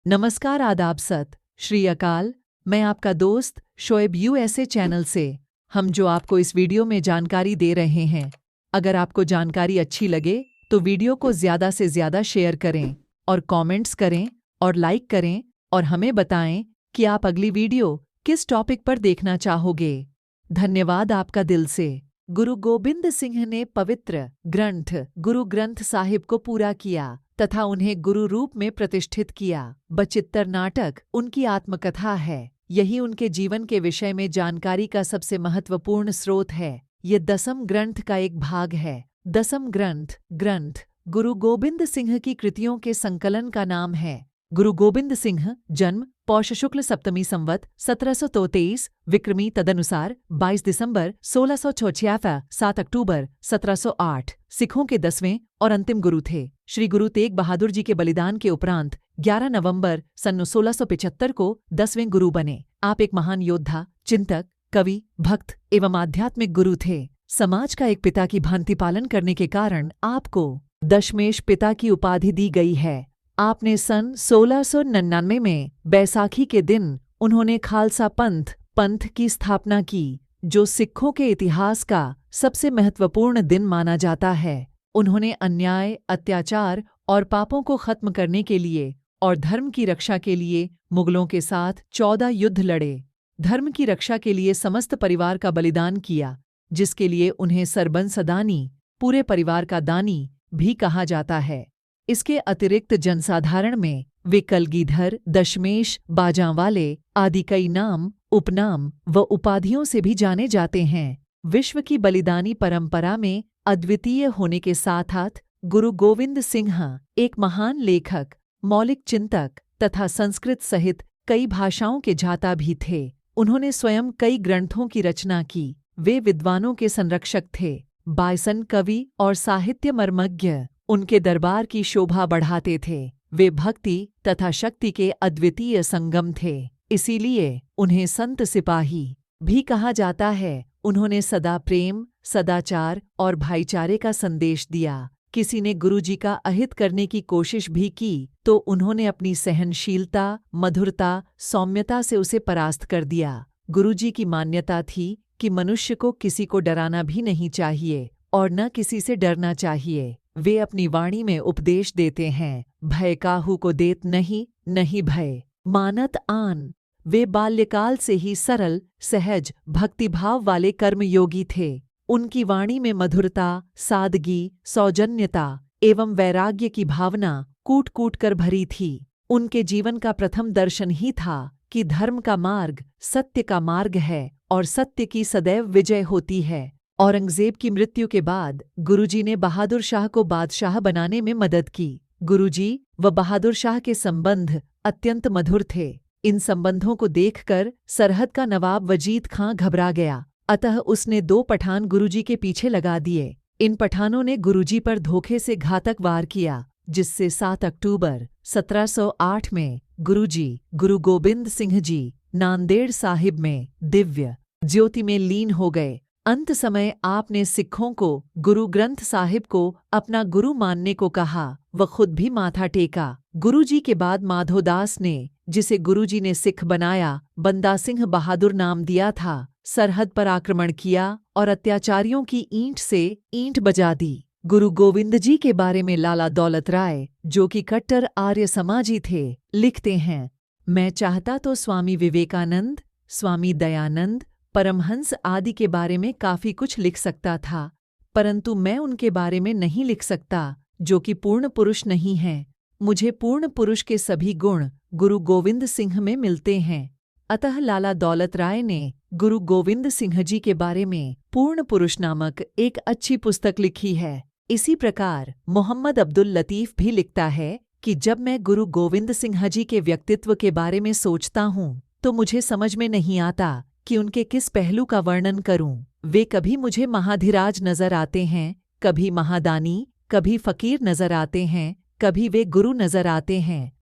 नमस्कार, आदाब, सत श्री अकाल। मैं आपका दोस्त शोएब यूएसए चैनल से। हम जो आपको इस वीडियो में जानकारी दे रहे हैं, अगर आपको जानकारी अच्छी लगे तो वीडियो को ज़्यादा से ज़्यादा शेयर करें और कमेंट्स करें और लाइक करें और हमें बताएं कि आप अगली वीडियो किस टॉपिक पर देखना चाहोगे। धन्यवाद आपका दिल से। गुरु गोबिंद सिंह ने पवित्र ग्रंथ गुरु ग्रंथ साहिब को पूरा किया तथा उन्हें गुरु रूप में प्रतिष्ठित किया। बचित्तर नाटक उनकी आत्मकथा है। यही उनके जीवन के विषय में जानकारी का सबसे महत्वपूर्ण स्रोत है। ये दसम ग्रंथ का एक भाग है। दसम ग्रंथ गुरु गोबिंद सिंह की कृतियों के संकलन का नाम है। गुरु गोबिंद सिंह जन्म पौष शुक्ल सप्तमी संवत 1723 विक्रमी तदनुसार 22 दिसंबर 1646 7 अक्टूबर 1708 सिखों के 10वें और अंतिम गुरु थे। श्री गुरु तेग बहादुर जी के बलिदान के उपरांत 11 नवंबर सन 1675 को 10वें गुरु बने। आप एक महान योद्धा, चिंतक, कवि, भक्त एवं आध्यात्मिक गुरु थे। समाज का एक पिता की भांति पालन करने के कारण आपको दशमेश पिता की उपाधि दी गई है। आपने सन 1699 में बैसाखी के दिन उन्होंने खालसा पंथ की स्थापना की, जो सिखों के इतिहास का सबसे महत्वपूर्ण दिन माना जाता है। उन्होंने अन्याय, अत्याचार और पापों को खत्म करने के लिए और धर्म की रक्षा के लिए मुगलों के साथ 14 युद्ध लड़े। धर्म की रक्षा के लिए समस्त परिवार का बलिदान किया, जिसके लिए उन्हें सरबंस दानी, पूरे परिवार का दानी भी कहा जाता है। इसके अतिरिक्त जनसाधारण में वे कलगीधर, दशमेश, बाजांवाले आदि कई नाम, उपनाम व उपाधियों से भी जाने जाते हैं। विश्व की बलिदानी परंपरा में अद्वितीय होने के साथ गुरु गोविंद सिंह एक महान लेखक, मौलिक चिंतक तथा संस्कृत सहित कई भाषाओं के जाता भी थे। उन्होंने स्वयं कई ग्रंथों की रचना की। वे विद्वानों के संरक्षक थे। बायसन कवि और साहित्य मर्मज्ञ उनके दरबार की शोभा बढ़ाते थे। वे भक्ति तथा शक्ति के अद्वितीय संगम थे, इसीलिए उन्हें संत सिपाही भी कहा जाता है। उन्होंने सदा प्रेम, सदाचार और भाईचारे का संदेश दिया। किसी ने गुरुजी का अहित करने की कोशिश भी की तो उन्होंने अपनी सहनशीलता, मधुरता, सौम्यता से उसे परास्त कर दिया। गुरुजी की मान्यता थी कि मनुष्य को किसी को डराना भी नहीं चाहिए और न किसी से डरना चाहिए। वे अपनी वाणी में उपदेश देते हैं, भय काहू को देत नहीं, नहीं भय मानत आन। वे बाल्यकाल से ही सरल, सहज, भक्तिभाव वाले कर्मयोगी थे। उनकी वाणी में मधुरता, सादगी, सौजन्यता एवं वैराग्य की भावना कूट कूट कर भरी थी। उनके जीवन का प्रथम दर्शन ही था कि धर्म का मार्ग सत्य का मार्ग है और सत्य की सदैव विजय होती है। औरंगजेब की मृत्यु के बाद गुरुजी ने बहादुर शाह को बादशाह बनाने में मदद की। गुरुजी व बहादुर शाह के संबंध अत्यंत मधुर थे। इन संबंधों को देखकर सरहद का नवाब वजीद खां घबरा गया, अतः उसने 2 पठान गुरुजी के पीछे लगा दिए। इन पठानों ने गुरुजी पर धोखे से घातक वार किया, जिससे 7 अक्टूबर 1708 में गुरुजी गुरु गोबिंद सिंह जी नांदेड़ साहिब में दिव्य ज्योति में लीन हो गए। अंत समय आपने सिखों को गुरु ग्रंथ साहिब को अपना गुरु मानने को कहा व खुद भी माथा टेका। गुरुजी के बाद माधोदास ने, जिसे गुरुजी ने सिख बनाया, बंदा सिंह बहादुर नाम दिया था, सरहद पर आक्रमण किया और अत्याचारियों की ईंट से ईंट बजा दी। गुरु गोविंद जी के बारे में लाला दौलत राय, जो कि कट्टर आर्य समाजी थे, लिखते हैं, मैं चाहता तो स्वामी विवेकानंद, स्वामी दयानंद, परमहंस आदि के बारे में काफी कुछ लिख सकता था, परंतु मैं उनके बारे में नहीं लिख सकता, जो कि पूर्ण पुरुष नहीं हैं। मुझे पूर्ण पुरुष के सभी गुण गुरु गोविंद सिंह में मिलते हैं। अतः लाला दौलत राय ने गुरु गोविंद सिंह जी के बारे में पूर्ण पुरुष नामक एक अच्छी पुस्तक लिखी है। इसी प्रकार मोहम्मद अब्दुल लतीफ़ भी लिखता है कि जब मैं गुरु गोविंद सिंह जी के व्यक्तित्व के बारे में सोचता हूँ तो मुझे समझ में नहीं आता कि उनके किस पहलू का वर्णन करूं। वे कभी मुझे महाधिराज नजर आते हैं, कभी महादानी, कभी फकीर नजर आते हैं, कभी वे गुरु नजर आते हैं।